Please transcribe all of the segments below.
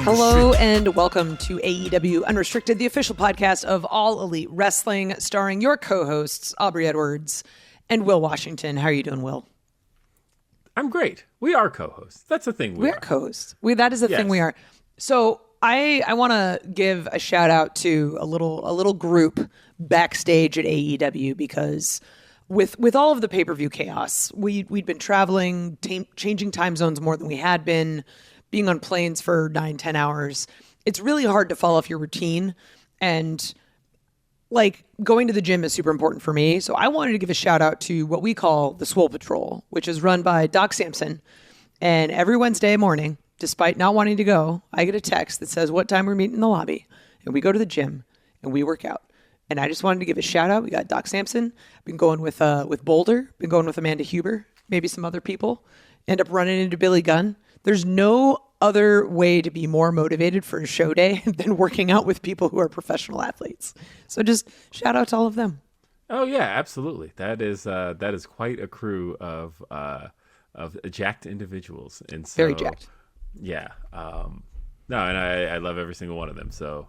Hello and welcome to AEW Unrestricted, the official podcast of All Elite Wrestling, starring your co-hosts, Aubrey Edwards and Will Washington. How are you doing, Will? I'm great. We are co-hosts. That's the thing we are. Co-hosts. That is the thing we are. So I want to give a shout out to a little group backstage at AEW because with all of the pay-per-view chaos, we'd been traveling, changing time zones more than we had been, being on planes for 9-10 hours. It's really hard to fall off your routine, and like going to the gym is super important for me. So I wanted to give a shout out to what we call the Swole Patrol, which is run by Doc Sampson. And every Wednesday morning, despite not wanting to go, I get a text that says what time we're meeting in the lobby, and we go to the gym and we work out. And I just wanted to give a shout out. We got Doc Sampson. Been going with Boulder. Been going with Amanda Huber. Maybe some other people. End up running into Billy Gunn. There's no other way to be more motivated for a show day than working out with people who are professional athletes. So just shout out to all of them. Oh yeah, absolutely. That is quite a crew of jacked individuals, and so Very jacked. Yeah. No, and I love every single one of them. So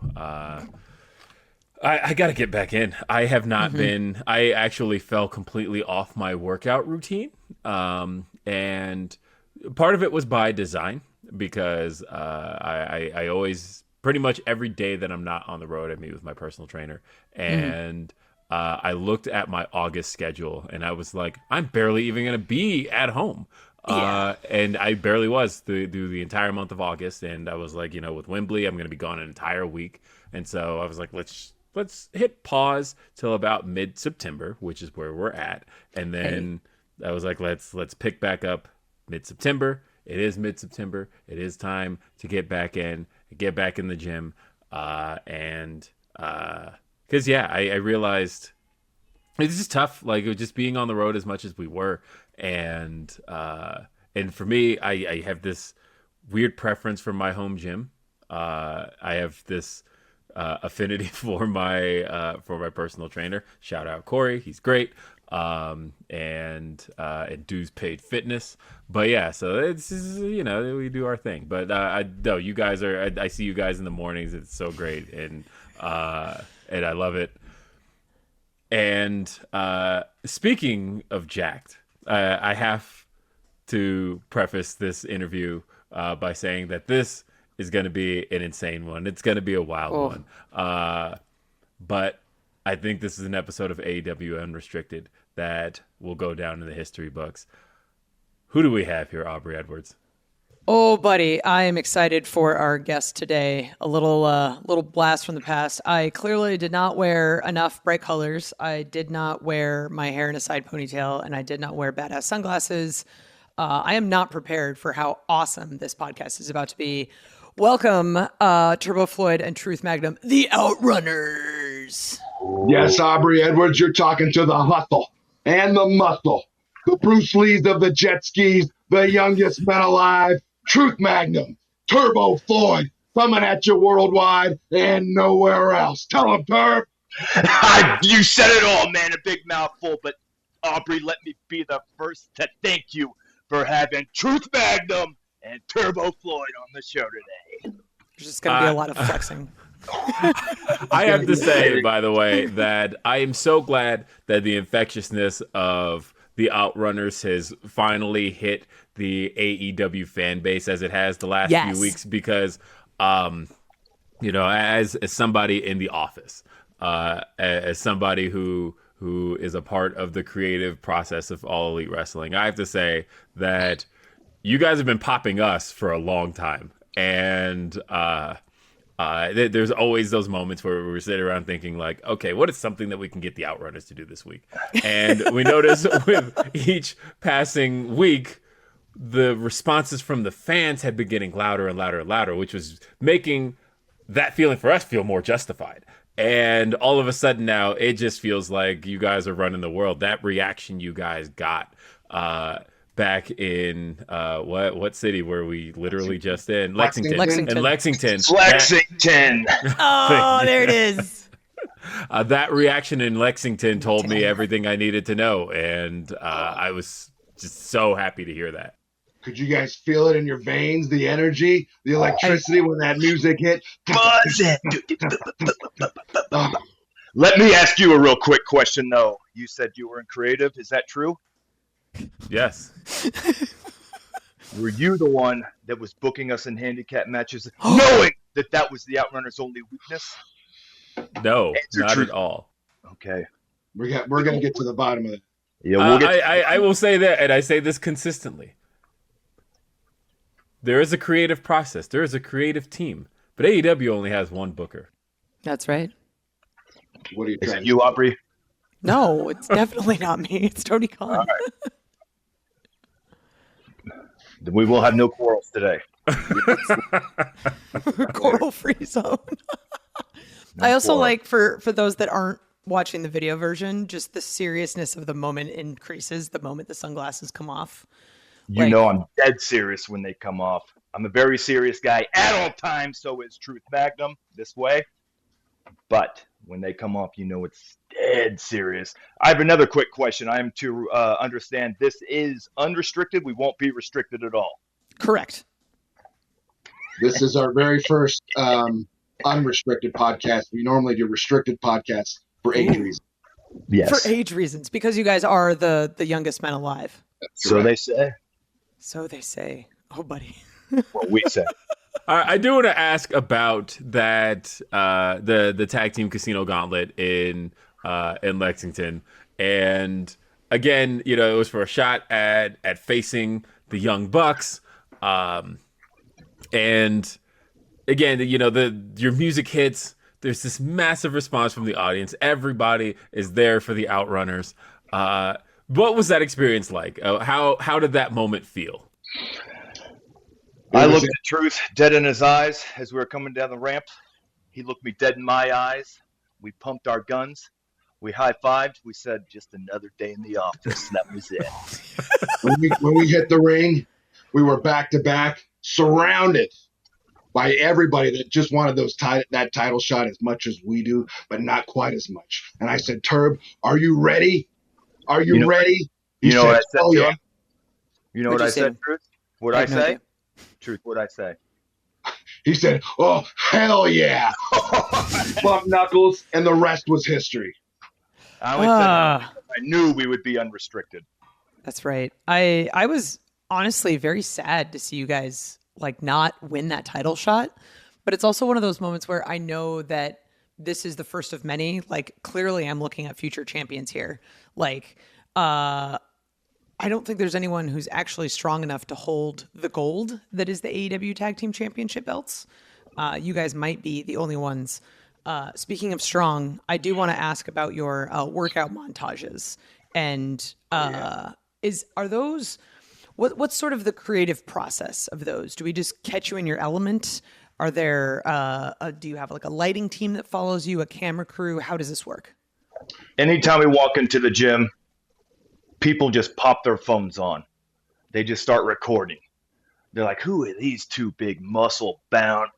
I got to get back in. I have not been. I actually fell completely off my workout routine, and part of it was by design because I always, pretty much every day that I'm not on the road, I meet with my personal trainer, and I looked at my August schedule and I was like, I'm barely even going to be at home. And I barely was through the entire month of August. And I was like, with Wembley, I'm going to be gone an entire week. And so I was like, let's hit pause till about mid-September, which is where we're at. And then I was like, let's pick back up mid-September. It is mid-September. It is time to get back in the gym. Because I realized it's just tough, like just being on the road as much as we were. And for me, I have this weird preference for my home gym. I have this affinity for my personal trainer. Shout out Corey, he's great. And Dues Paid Fitness. But yeah, so it's we do our thing. But no, you guys are. I see you guys in the mornings. It's so great, and I love it. And speaking of jacked, I have to preface this interview by saying that this is going to be an insane one. It's going to be a wild one. But I think this is an episode of AEW Unrestricted that will go down in the history books. Who do we have here, Aubrey Edwards? Oh, buddy, I am excited for our guest today. A little blast from the past. I clearly did not wear enough bright colors. I did not wear my hair in a side ponytail, and I did not wear badass sunglasses. I am not prepared for how awesome this podcast is about to be. Welcome, Turbo Floyd and Truth Magnum, the Outrunners. Yes, Aubrey Edwards, you're talking to the hustle and the muscle. The Bruce Lees of the jet skis, the youngest men alive. Truth Magnum, Turbo Floyd, coming at you worldwide and nowhere else. Tell him, Turb. You said it all, man, a big mouthful, but Aubrey, let me be the first to thank you for having Truth Magnum and Turbo Floyd on the show today. There's just going to be a lot of flexing. I have to say, by the way, that I am so glad that the infectiousness of the Outrunners has finally hit the AEW fan base as it has the last few weeks, because, as somebody in the office, as somebody who is a part of the creative process of All Elite Wrestling, I have to say that you guys have been popping us for a long time. And there's always those moments where we're sitting around thinking like, okay, what is something that we can get the Outrunners to do this week? And we notice with each passing week, the responses from the fans have been getting louder and louder and louder, which was making that feeling for us feel more justified. And all of a sudden now, it just feels like you guys are running the world. That reaction you guys got back in what city were we literally just in? Lexington. In Lexington. Oh, there it is. That reaction in Lexington told me everything I needed to know, and I was just so happy to hear that. Could you guys feel it in your veins? The energy, the electricity when that music hit. Let me ask you a real quick question, though. You said you were in creative. Is that true? Yes. Were you the one that was booking us in handicap matches, knowing that was the Outrunners' only weakness? No, not at all. Okay. We're going to get to the bottom of it. Yeah, we'll get I will say that, and I say this consistently. There is a creative process. There is a creative team. But AEW only has one booker. That's right. What are you Is trying it you, Aubrey? No, it's definitely not me. It's Tony Khan. All right. We will have no quarrels today. Quarrel-free zone. I also like, for those that aren't watching the video version, just the seriousness of the moment increases the moment the sunglasses come off. You know I'm dead serious when they come off. I'm a very serious guy at all times, so is Truth Magnum this way. But when they come off, you know it's dead serious. I have another quick question. I am to understand this is unrestricted. We won't be restricted at all. Correct. This is our very first unrestricted podcast. We normally do restricted podcasts for age reasons. Yes. For age reasons, because you guys are the youngest men alive. So they say. So they say. Oh, buddy. What we say. I do want to ask about that the tag team casino gauntlet in Lexington, and again, it was for a shot at facing the Young Bucks, and again, your music hits. There's this massive response from the audience. Everybody is there for the Outrunners. What was that experience like? How did that moment feel? I looked at Truth dead in his eyes as we were coming down the ramp. He looked me dead in my eyes. We pumped our guns. We high-fived. We said, just another day in the office. That was it. When we hit the ring, we were back-to-back, surrounded by everybody that just wanted that title shot as much as we do, but not quite as much. And I said, Turb, are you ready? Are you ready? You know what I said oh, to yeah. him? You know what I said, Truth? What'd I say? Truth, what'd I say? He said, oh, hell yeah. Bump knuckles, and the rest was history. I only said I knew we would be unrestricted. That's right. I was honestly very sad to see you guys not win that title shot, but it's also one of those moments where I know that this is the first of many. Clearly I'm looking at future champions here. I don't think there's anyone who's actually strong enough to hold the gold that is the AEW Tag Team Championship belts. You guys might be the only ones. Speaking of strong, I do want to ask about your workout montages. And are those what's sort of the creative process of those? Do we just catch you in your element? Are there do you have a lighting team that follows you, a camera crew? How does this work? Anytime we walk into the gym, people just pop their phones on. They just start recording. They're like, who are these two big muscle-bound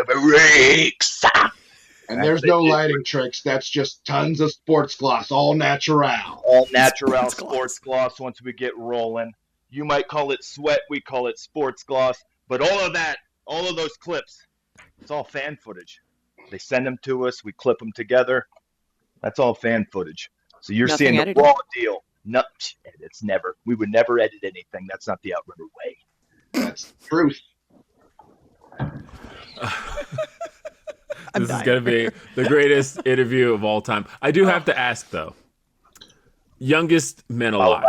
freaks? And there's no lighting tricks. That's just tons of sports gloss, all natural. All natural sports gloss once we get rolling. You might call it sweat. We call it sports gloss. But all of those clips, it's all fan footage. They send them to us. We clip them together. That's all fan footage. So you're seeing the raw deal. No, it's never. We would never edit anything. That's not the Outrunner way. That's the truth. This is going to be the greatest interview of all time. I do have to ask, though. Youngest men alive.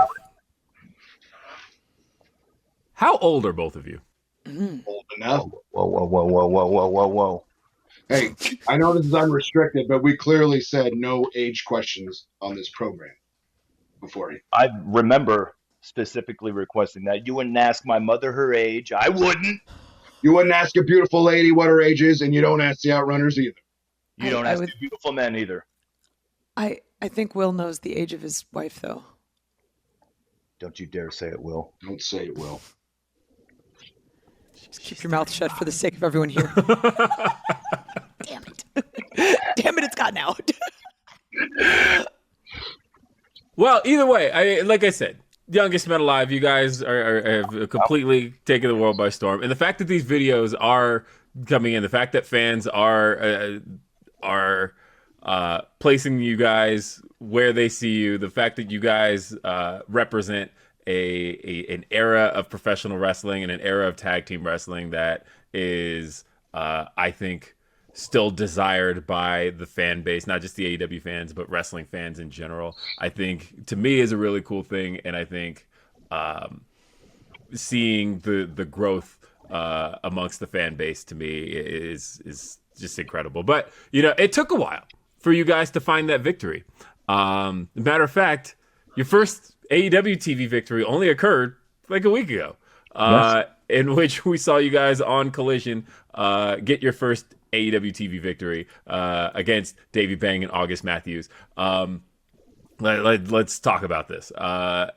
How old are both of you? Old enough. Whoa. Hey, I know this is unrestricted, but we clearly said no age questions on this program before. I remember specifically requesting that. You wouldn't ask my mother her age. I wouldn't. You wouldn't ask a beautiful lady what her age is, and you don't ask the Outrunners either. You don't ask the beautiful men either. I think Will knows the age of his wife, though. Don't you dare say it, Will. Don't say it, Will. Just keep your mouth shut for the sake of everyone here. Damn it. Damn it, it's gotten out. Well, either way, like I said, Youngest Men Alive, you guys have completely taken the world by storm, and the fact that these videos are coming in, the fact that fans are placing you guys where they see you, the fact that you guys represent an era of professional wrestling and an era of tag team wrestling that is, I think, still desired by the fan base, not just the AEW fans, but wrestling fans in general, I think, to me, is a really cool thing. And I think seeing the growth amongst the fan base, to me, is just incredible. But, it took a while for you guys to find that victory. Matter of fact, your first AEW TV victory only occurred like a week ago, yes. In which we saw you guys on Collision get your first AEW TV victory against Davey Bang and August Matthews. Let's talk about this. The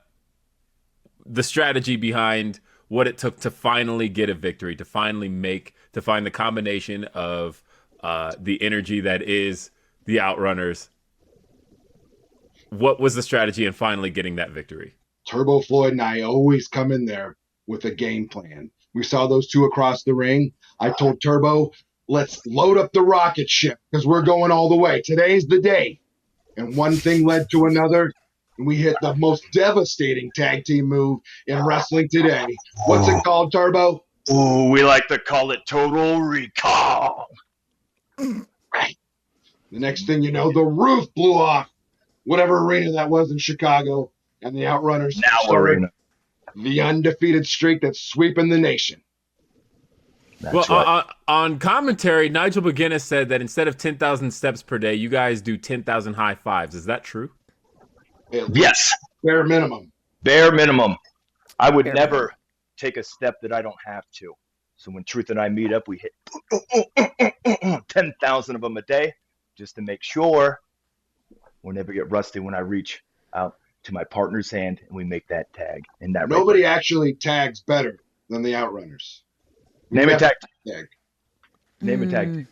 strategy behind what it took to finally get a victory, to find the combination of the energy that is the Outrunners. What was the strategy in finally getting that victory? Turbo Floyd and I always come in there with a game plan. We saw those two across the ring. I told Turbo, let's load up the rocket ship because we're going all the way. Today's the day. And one thing led to another, and we hit the most devastating tag team move in wrestling today. What's it called, Turbo? Ooh, we like to call it Total Recall. Right. The next thing you know, the roof blew off whatever arena that was in Chicago, and the Outrunners started the undefeated streak that's sweeping the nation. That's right. On commentary, Nigel McGuinness said that instead of 10,000 steps per day, you guys do 10,000 high fives. Is that true? Yes. Bare minimum. Bare minimum. I would never take a step that I don't have to. So when Truth and I meet up, we hit 10,000 of them a day just to make sure we'll never get rusty when I reach out to my partner's hand and we make that tag. And that nobody actually tags better than the Outrunners. Name a tag. Name a tag.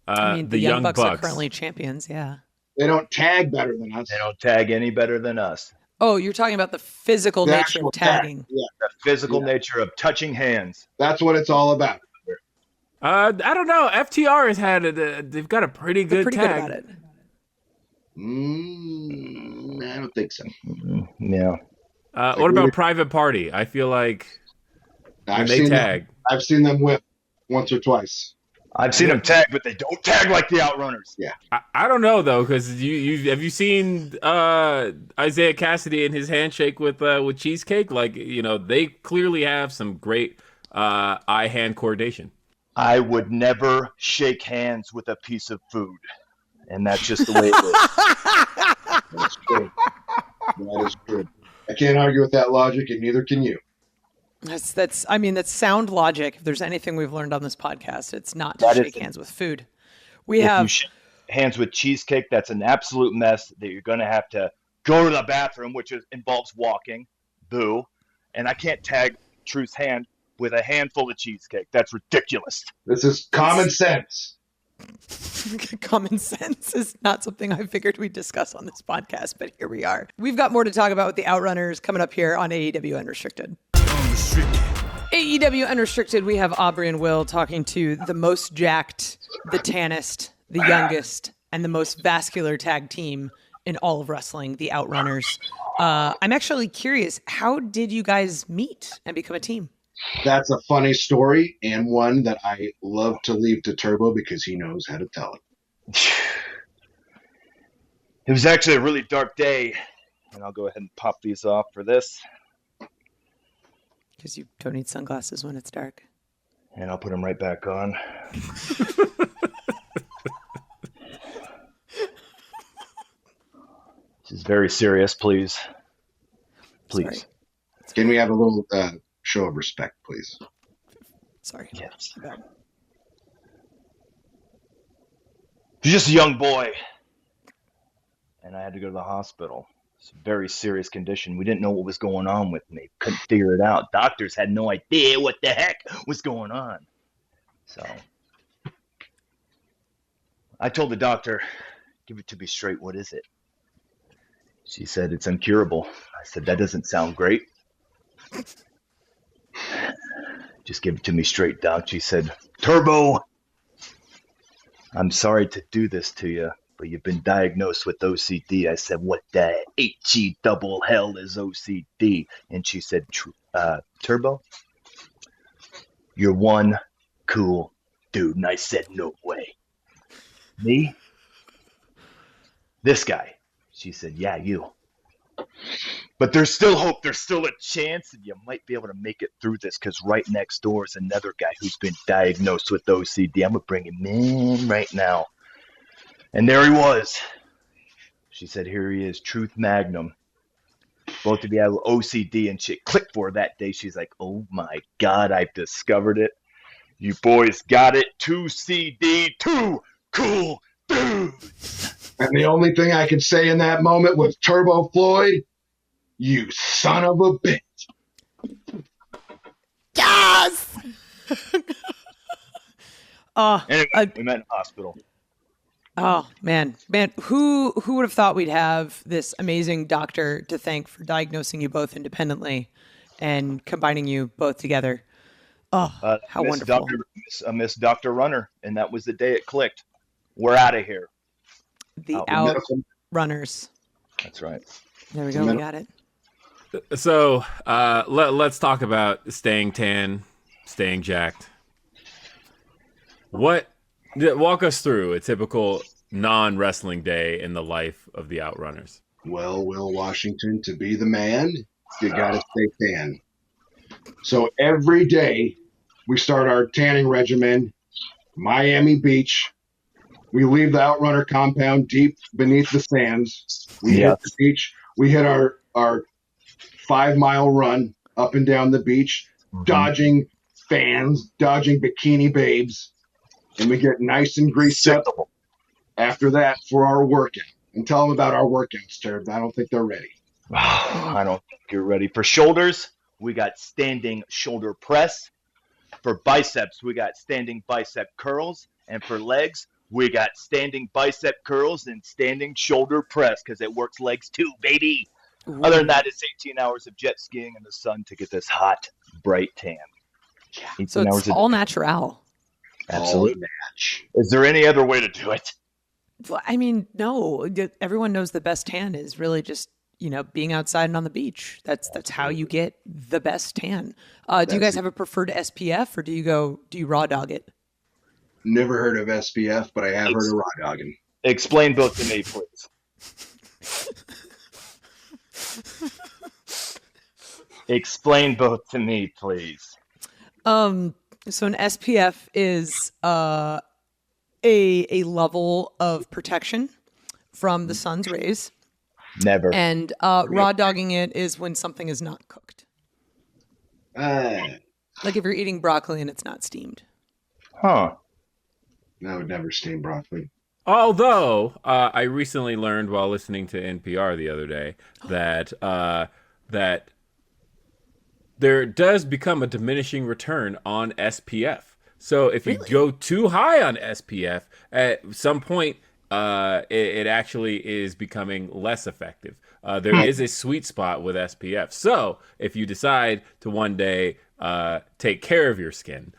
I mean, the Young Bucks are currently champions, yeah. They don't tag better than us. They don't tag any better than us. Oh, you're talking about the physical nature of tagging. Yeah. The physical nature of touching hands. That's what it's all about. I don't know. FTR has had they've got a pretty good pretty tag. Good about it. I don't think so. Yeah. What about Private Party? I feel like when they tag. I've seen them whip once or twice. I've seen them tag, but they don't tag like the Outrunners. Yeah. I don't know though, because you have you seen Isaiah Cassidy and his handshake with Cheesecake? Like, they clearly have some great eye-hand coordination. I would never shake hands with a piece of food, and that's just the way it is. That's true. That is true. I can't argue with that logic, and neither can you. That's sound logic. If there's anything we've learned on this podcast, it's not to shake hands with food. If you shake hands with Cheesecake, that's an absolute mess that you're going to have to go to the bathroom, which involves walking. Boo. And I can't tag Truth's hand with a handful of cheesecake. That's ridiculous. This is common sense. Common sense is not something I figured we'd discuss on this podcast, but here we are. We've got more to talk about with the Outrunners coming up here on AEW Unrestricted. AEW Unrestricted, we have Aubrey and Will talking to the most jacked, the tannest, the youngest, and the most vascular tag team in all of wrestling, the Outrunners. I'm actually curious, how did you guys meet and become a team? That's a funny story, and one that I love to leave to Turbo because he knows how to tell it. It was actually a really dark day, and I'll go ahead and pop these off for this. Because you don't need sunglasses when it's dark. And I'll put them right back on. This is very serious, please. Please. Sorry. Can we have a little show of respect, please? Sorry. Yes. My bad. You're just a young boy. And I had to go to the hospital. It's a very serious condition. We didn't know what was going on with me. Couldn't figure it out. Doctors had no idea what the heck was going on. So I told the doctor, give it to me straight. What is it? She said, it's incurable. I said, that doesn't sound great. Just give it to me straight, Doc. She said, Turbo, I'm sorry to do this to you, but you've been diagnosed with OCD. I said, what the H-E double hell is OCD? And she said, Turbo, you're one cool dude. And I said, no way. Me? This guy. She said, yeah, you. But there's still hope. There's still a chance, and you might be able to make it through this, because right next door is another guy who's been diagnosed with OCD. I'm going to bring him in right now. And there he was. She said, here he is, Truth Magnum. Both of you have OCD, and shit clicked for her that day. She's like, oh my God, I've discovered it. You boys got it. 2CD, 2 cool dudes. And the only thing I could say in that moment was, Turbo Floyd, you son of a bitch. Yes! Anyway, we met in the hospital. Oh, man. Who would have thought we'd have this amazing doctor to thank for diagnosing you both independently and combining you both together? Oh, how wonderful. Miss Dr. Runner, and that was the day it clicked. We're out of here. The Outrunners. That's right. There we go. We got it. So let's talk about staying tan, staying jacked. Walk us through a typical non-wrestling day in the life of the Outrunners. Well, Will Washington, to be the man, you got to stay tan. So every day we start our tanning regimen, Miami Beach. We leave the Outrunner compound deep beneath the sands. We hit the beach. We hit our 5-mile run up and down the beach, dodging fans, dodging bikini babes, and we get nice and greased up after that for our workout. And tell them about our workouts, Turb. I don't think they're ready. I don't think you're ready. For shoulders, we got standing shoulder press. For biceps, we got standing bicep curls. And for legs, we got standing bicep curls and standing shoulder press, because it works legs too, baby. Ooh. Other than that, it's 18 hours of jet skiing in the sun to get this hot, bright tan. So it's all natural. Absolutely. Is there any other way to do it? Well, I mean, no. Everyone knows the best tan is really just, being outside and on the beach. That's how you get the best tan. Do you guys have a preferred SPF, or do you raw dog it? Never heard of SPF, but I have heard of raw dogging. Explain both to me, please. Explain both to me, please. So an SPF is a level of protection from the sun's rays. Never. And raw dogging it is when something is not cooked. Like if you're eating broccoli and it's not steamed. Huh. I would never steam broccoli. Although I recently learned while listening to NPR the other day that that there does become a diminishing return on SPF. So if you go too high on SPF, at some point it actually is becoming less effective. There is a sweet spot with SPF. So if you decide to one day take care of your skin,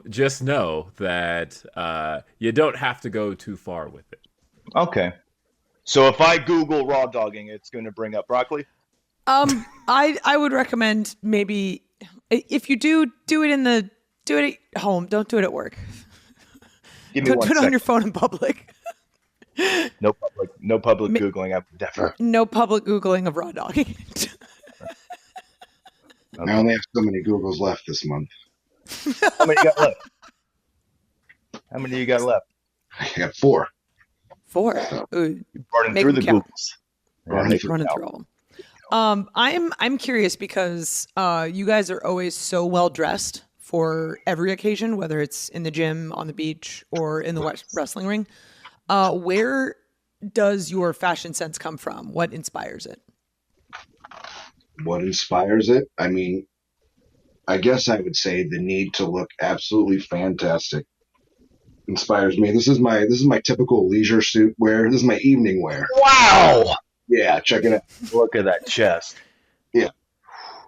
just know that you don't have to go too far with it. Okay. So if I Google raw dogging, it's going to bring up broccoli? I would recommend maybe if you do it at home. Don't do it at work. Don't do it on your phone in public. No public Googling. No public Googling of raw dogging. Okay. I only have so many Googles left this month. How many you got left? I got 4. 4. You're burning through the Googles. Running through all of them. I'm curious because you guys are always so well dressed for every occasion, whether it's in the gym, on the beach, or in the wrestling ring. Where does your fashion sense come from? What inspires it? What inspires it? I mean, I guess I would say the need to look absolutely fantastic inspires me. This is my typical leisure suit wear. This is my evening wear. Wow! Yeah, check it out. Look at that chest. Yeah.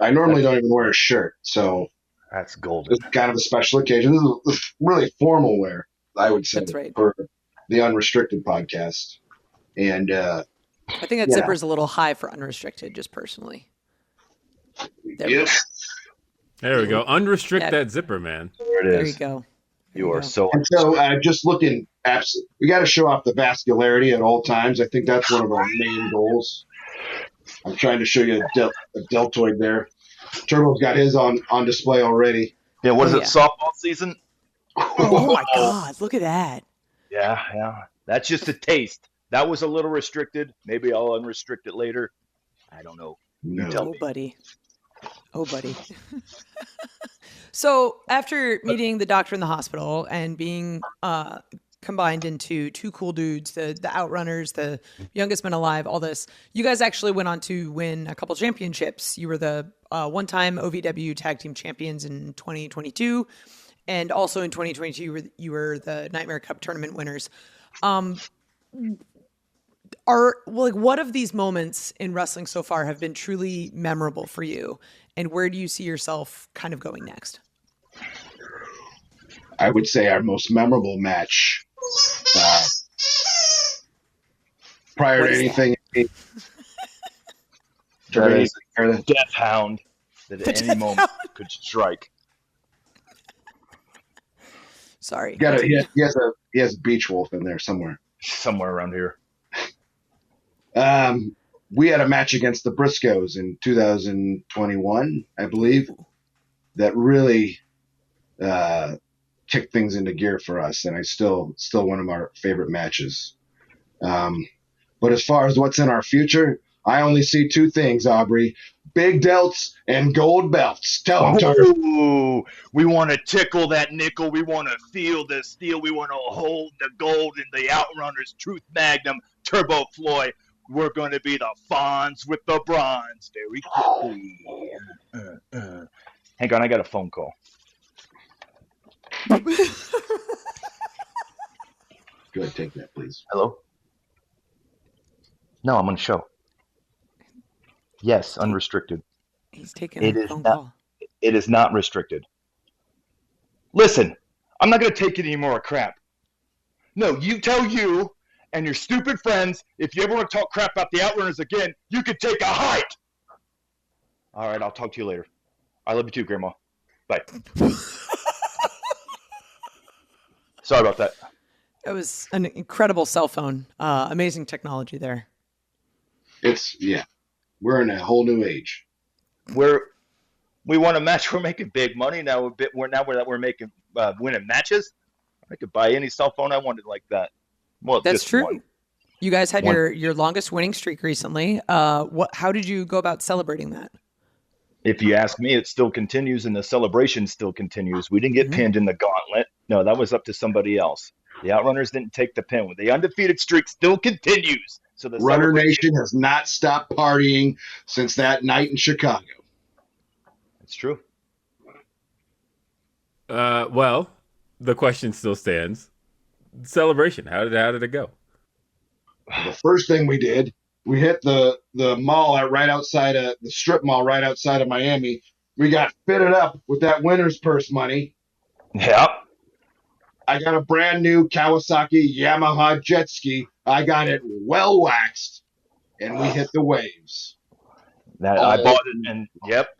I normally don't even wear a shirt, so that's golden. It's kind of a special occasion. This is really formal wear, I would say, That's right. for the Unrestricted podcast. And I think that zipper is a little high for Unrestricted, just personally. There we go. Unrestrict that zipper, man. There it is. There you go. You are so. And so, just looking, we got to show off the vascularity at all times. I think that's one of our main goals. I'm trying to show you a deltoid there. Turbo's got his on display already. Yeah, what is it? Softball season? Oh my God! Look at that. Yeah. That's just a taste. That was a little restricted. Maybe I'll unrestrict it later. I don't know. Oh, buddy. So after meeting the doctor in the hospital and being combined into two cool dudes, the Outrunners, the youngest men alive, all this, you guys actually went on to win a couple championships. You were the one-time OVW Tag Team Champions in 2022, and also in 2022 you were the Nightmare Cup tournament winners. What of these moments in wrestling so far have been truly memorable for you, and where do you see yourself kind of going next? I would say our most memorable match prior to anything. That is a death hound that at any moment could strike. Sorry. He has a beach wolf in there somewhere. Somewhere around here. We had a match against the Briscoes in 2021, I believe, that really kicked things into gear for us, and it's still one of our favorite matches. But as far as what's in our future, I only see two things, Aubrey: big delts and gold belts. Tell them, Tucker. We want to tickle that nickel. We want to feel the steel. We want to hold the gold in the Outrunners, Truth Magnum, Turbo Floyd. We're going to be the Fonz with the bronze very quickly. Hang on, I got a phone call. Go ahead, take that, please. Hello? No, I'm on the show. Yes, unrestricted. He's taking a phone call. It is not restricted. Listen, I'm not going to take any more crap. No, you tell you and your stupid friends, if you ever want to talk crap about the Outrunners again, you could take a hike. All right, I'll talk to you later. I love you too, Grandma. Bye. Sorry about that. It was an incredible cell phone. Amazing technology there. We're in a whole new age. We won a match. We're making big money now. We're making winning matches. I could buy any cell phone I wanted like that. Well, that's true. One. You guys had your longest winning streak recently. How did you go about celebrating that? If you ask me, it still continues, and the celebration still continues. We didn't get pinned in the gauntlet. No, that was up to somebody else. The Outrunners didn't take the pin. The undefeated streak still continues. So the Runner Nation has not stopped partying since that night in Chicago. It's true. Well, the question still stands. Celebration. How did it go? The first thing we did, we hit the mall right outside of the strip mall right outside of Miami. We got fitted up with that winner's purse money. Yep. I got a brand new Kawasaki Yamaha jet ski. I got it well waxed, and we hit the waves. I bought it,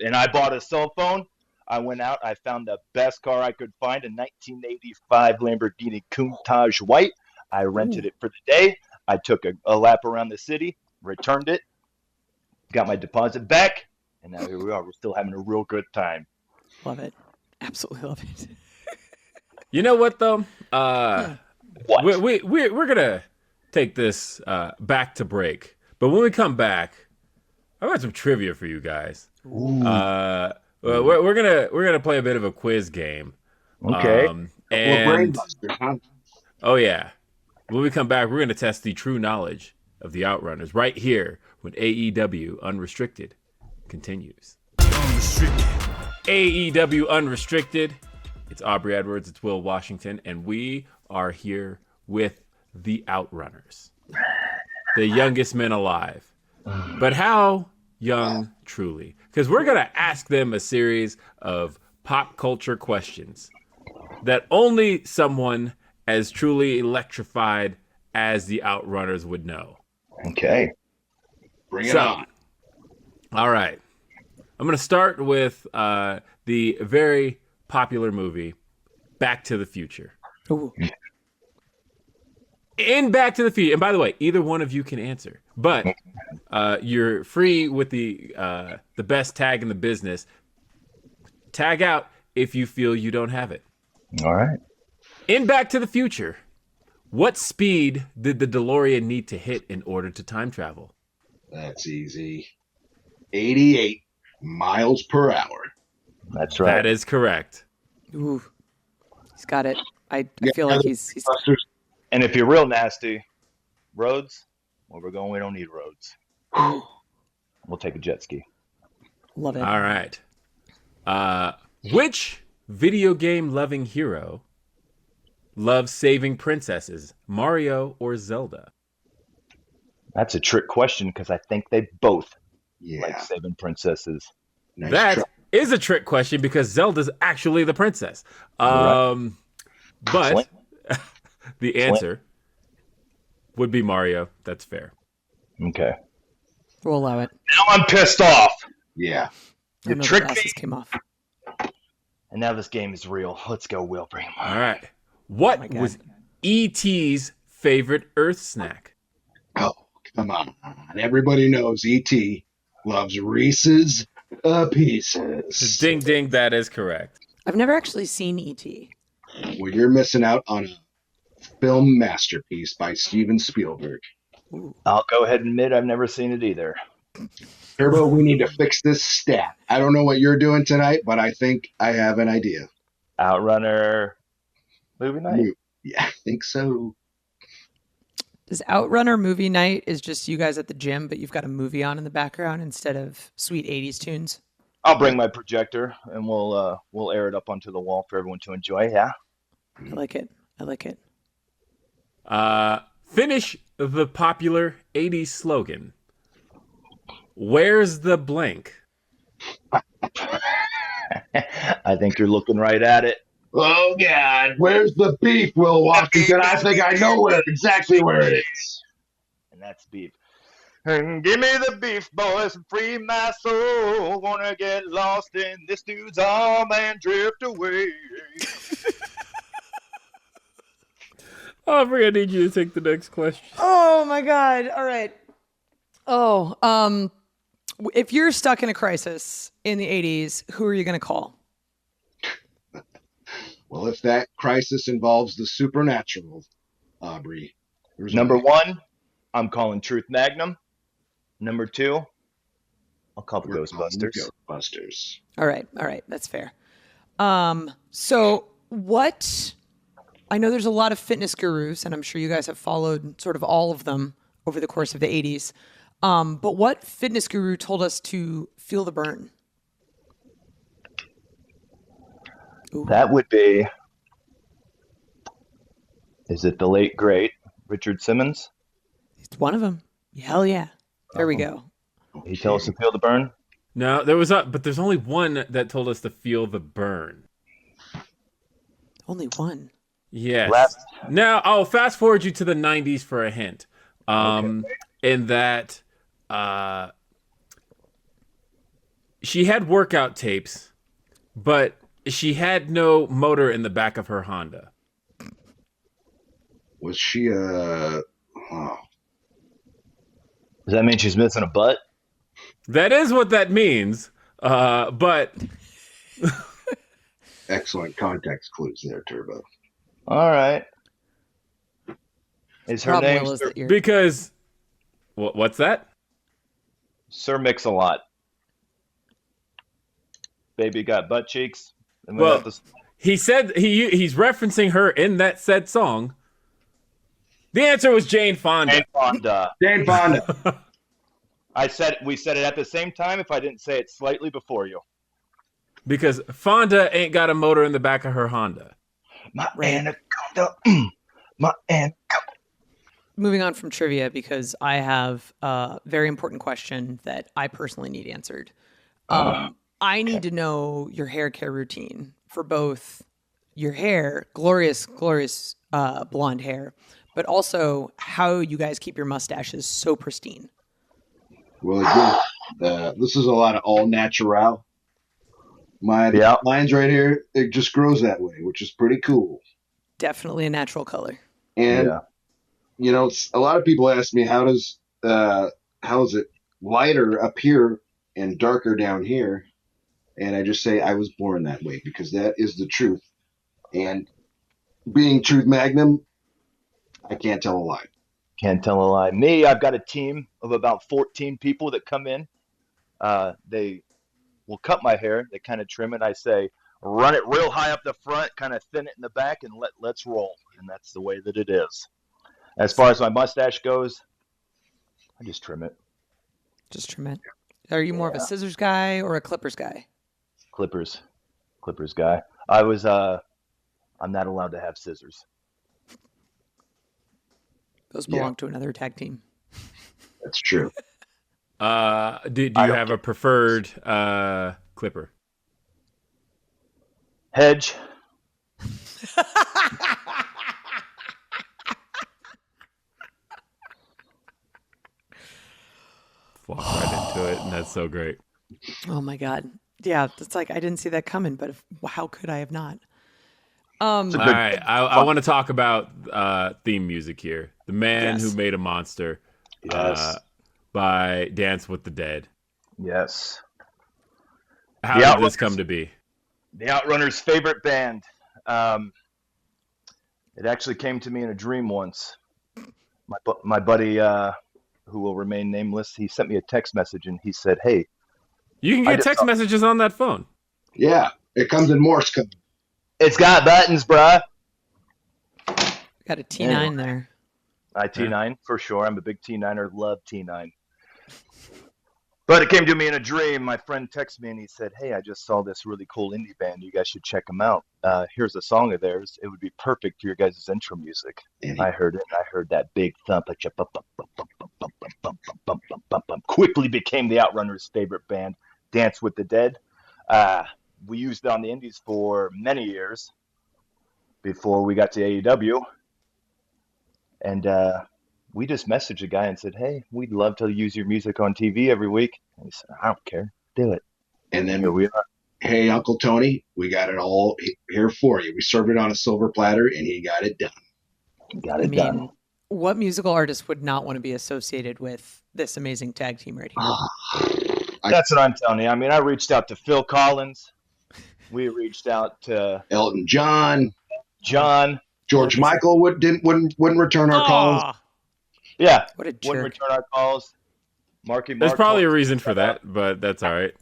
and I bought a cell phone. I went out. I found the best car I could find, a 1985 Lamborghini Countach White. I rented it for the day. I took a lap around the city, returned it, got my deposit back, and now here we are. We're still having a real good time. Love it. Absolutely love it. You know what, though? What? We're going to take this back to break. But when we come back, I've got some trivia for you guys. We're gonna play a bit of a quiz game. Okay. Oh yeah. When we come back, we're gonna test the true knowledge of the Outrunners right here when AEW Unrestricted continues. AEW Unrestricted. It's Aubrey Edwards. It's Will Washington, and we are here with the Outrunners, the youngest men alive, But how young truly? Because we're going to ask them a series of pop culture questions that only someone as truly electrified as the Outrunners would know. Okay. Bring it on. All right. I'm going to start with the very popular movie, Back to the Future. Ooh. In Back to the Future, and by the way, either one of you can answer, but you're free with the best tag in the business. Tag out if you feel you don't have it. All right. In Back to the Future, what speed did the DeLorean need to hit in order to time travel? That's easy. 88 miles per hour. That's right. That is correct. Ooh. He's got it. I feel like he's And if you're real nasty, roads, where we're going, we don't need roads. We'll take a jet ski. Love it. All right. Which video game loving hero loves saving princesses, Mario or Zelda? That's a trick question because I think they both Yeah. like saving princesses. Nice That try. is a trick question because Zelda's actually the princess. Right. But Flint. the answer would be Mario. That's fair. Okay. We'll allow it. Now I'm pissed off. Yeah. I You know the tricked glasses me. came off. And now this game is real. Let's go, Will. Bring him on. All right. Oh my What God. was E.T.'s favorite Earth snack? Oh, come on. Everybody knows E.T. loves Reese's Pieces. Ding, ding. That is correct. I've never actually seen E.T. Well, you're missing out on a film masterpiece by Steven Spielberg. I'll go ahead and admit I've never seen it either. Turbo, we need to fix this stat. I don't know what you're doing tonight, but I think I have an idea. Outrunner movie night? Yeah, I think so. Does Outrunner movie night is just you guys at the gym, but you've got a movie on in the background instead of sweet 80s tunes? I'll bring my projector and we'll air it up onto the wall for everyone to enjoy. Yeah. I like it. I like it. Finish the popular 80s slogan. Where's the blank? I think you're looking right at it. Oh, God. Where's the beef, Will Washington? I think I know exactly where it is. And that's beef. And give me the beef, boys, and free my soul. Wanna get lost in this dude's arm and drift away. Aubrey, I need you to take the next question. Oh my God. All right. Oh, if you're stuck in a crisis in the 80s, who are you going to call? Well, if that crisis involves the supernatural, Aubrey. Number one, I'm calling Truth Magnum. Number two, I'll call the Ghostbusters. Ghostbusters. All right. That's fair. So what, I know there's a lot of fitness gurus, and I'm sure you guys have followed sort of all of them over the course of the 80s. But what fitness guru told us to feel the burn? Ooh. That would be, is it the late, great Richard Simmons? It's one of them. Hell yeah. There we go. He told us to feel the burn? No, but there's only one that told us to feel the burn. Only one. Yes. Now, I'll fast forward you to the 90s for a hint. In that she had workout tapes, but she had no motor in the back of her Honda. Was she a... Oh. Does that mean she's missing a butt? That is what that means. But Excellent context clues there, Turbo. All right. Is her Problem, name Will, is that you're- because what's that? Sir Mix-a-Lot? Baby got butt cheeks. And Well, he said he's referencing her in that said song. The answer was Jane Fonda. Jane Jane Fonda. We said it at the same time if I didn't say it slightly before you. Because Fonda ain't got a motor in the back of her Honda. My anaconda. My anaconda. moving on from trivia, because I have a very important question that I personally need answered. I need to know your hair care routine for both your hair, glorious blonde hair, but also how you guys keep your mustaches so pristine. Well, again, this is a lot of all natural. Mine's right here. It just grows that way, which is pretty cool. Definitely a natural color. And you know, a lot of people ask me how is it lighter up here and darker down here? And I just say I was born that way, because that is the truth. And being Truth Magnum, I can't tell a lie. Can't tell a lie. Me, I've got a team of about 14 people that come in. They will cut my hair. They kind of trim it. I say, run it real high up the front, kind of thin it in the back, and let's roll. And that's the way that it is. As far as my mustache goes, I just trim it. Just trim it. Are you more of a scissors guy or a clippers guy? Clippers guy. I'm not allowed to have scissors. Those belong to another tag team. That's true. Do you have a preferred clipper? Hedge. Walk right into it, and that's so great. Oh my God. Yeah, it's like I didn't see that coming, but how could I have not? All right, I want to talk about theme music here. The Man Who Made a Monster by Dance with the Dead. Yes. How did this come to be? The Outrunners' favorite band. It actually came to me in a dream once. My buddy, who will remain nameless, he sent me a text message and he said, "Hey, you can get text messages on that phone." Yeah, it comes in Morse code. It's got buttons, bruh. Got a T9 there. T9 for sure. I'm a big T9er. Love T9. But it came to me in a dream. My friend texted me and he said, "Hey, I just saw this really cool indie band. You guys should check them out. Here's a song of theirs. It would be perfect for your guys' intro music." I heard it. I heard that big thump. Quickly became the Outrunners' favorite band, Dance with the Dead. We used it on the indies for many years before we got to AEW. And we just messaged a guy and said, "Hey, we'd love to use your music on TV every week." And he said, "I don't care. Do it." And then here we are. Hey, Uncle Tony, we got it all here for you. We served it on a silver platter, and he got it done. Done. What musical artist would not want to be associated with this amazing tag team right here? That's what I'm telling you. I mean, I reached out to Phil Collins. We reached out to Elton John. George Elvis. Michael wouldn't return our calls. Yeah, what a jerk. Wouldn't return our calls. There's probably a reason for that, but that's all right.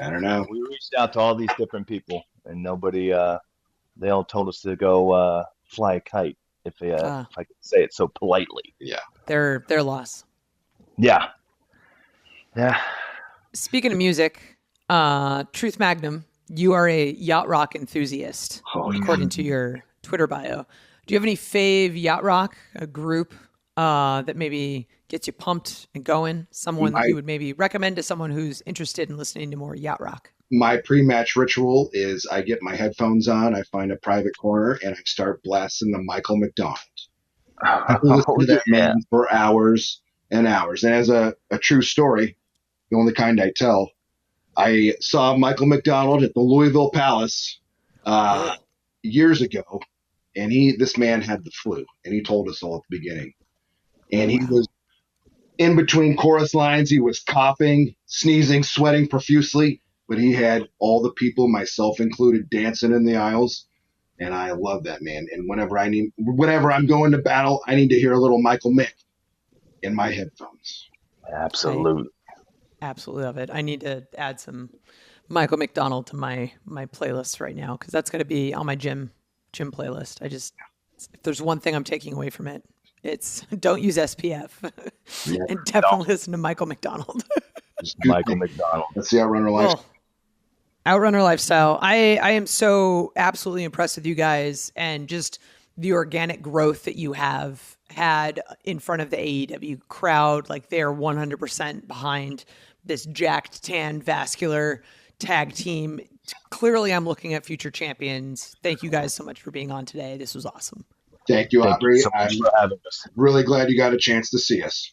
I don't know. We reached out to all these different people, and nobody. They all told us to go fly a kite, if I could say it so politely. Yeah, their loss. Yeah. Speaking of music, Truth Magnum, you are a yacht rock enthusiast, according to your Twitter bio. Do you have any fave yacht rock, a group that maybe gets you pumped and going? Someone that you would maybe recommend to someone who's interested in listening to more yacht rock? My pre-match ritual is I get my headphones on, I find a private corner, and I start blasting the Michael McDonald. I listen to that man for hours and hours. And as a true story, the only kind I tell, I saw Michael McDonald at the Louisville Palace years ago, and this man had the flu, and he told us all at the beginning. And he was in between chorus lines. He was coughing, sneezing, sweating profusely, but he had all the people, myself included, dancing in the aisles. And I love that man. And whenever I'm going to battle, I need to hear a little Michael Mick in my headphones. Absolutely. Absolutely love it. I need to add some Michael McDonald to my playlist right now, because that's going to be on my gym playlist. If there's one thing I'm taking away from it, it's don't use SPF and definitely listen to Michael McDonald. Michael McDonald. That's the Outrunner lifestyle. Outrunner lifestyle. I am so absolutely impressed with you guys and just the organic growth that you have had in front of the AEW crowd. Like, they're 100% behind this jacked, tan, vascular tag team. Clearly, I'm looking at future champions. Thank you guys so much for being on today. This was awesome. Thank you, Aubrey. So I'm for having us. really glad you got a chance to see us.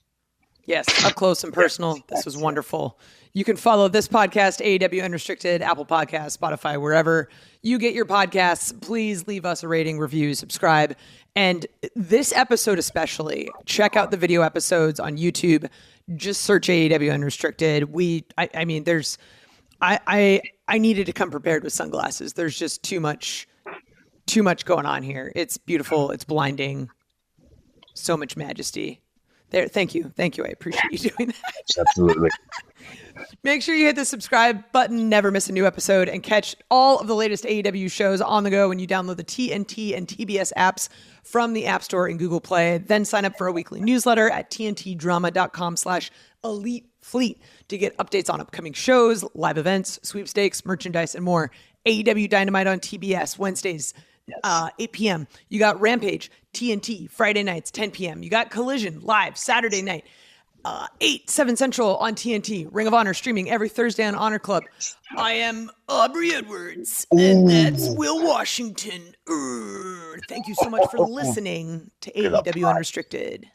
Yes, up close and personal. This was wonderful. You can follow this podcast, AEW Unrestricted, Apple Podcasts, Spotify, wherever you get your podcasts. Please leave us a rating, review, subscribe. And this episode especially, check out the video episodes on YouTube. Just search AEW Unrestricted. I needed to come prepared with sunglasses. There's just too much going on here. It's beautiful. It's blinding. So much majesty. There. Thank you. I appreciate you doing that. Absolutely. Make sure you hit the subscribe button, never miss a new episode, and catch all of the latest AEW shows on the go when you download the TNT and TBS apps from the App Store and Google Play. Then sign up for a weekly newsletter at tntdrama.com/elitefleet to get updates on upcoming shows, live events, sweepstakes, merchandise, and more. AEW Dynamite on TBS Wednesdays, 8 p.m. You got Rampage, TNT, Friday nights, 10 p.m. You got Collision live Saturday night, 7 Central on TNT. Ring of Honor streaming every Thursday on Honor Club. I am Aubrey Edwards, and that's Will Washington. Thank you so much for listening to AEW Unrestricted.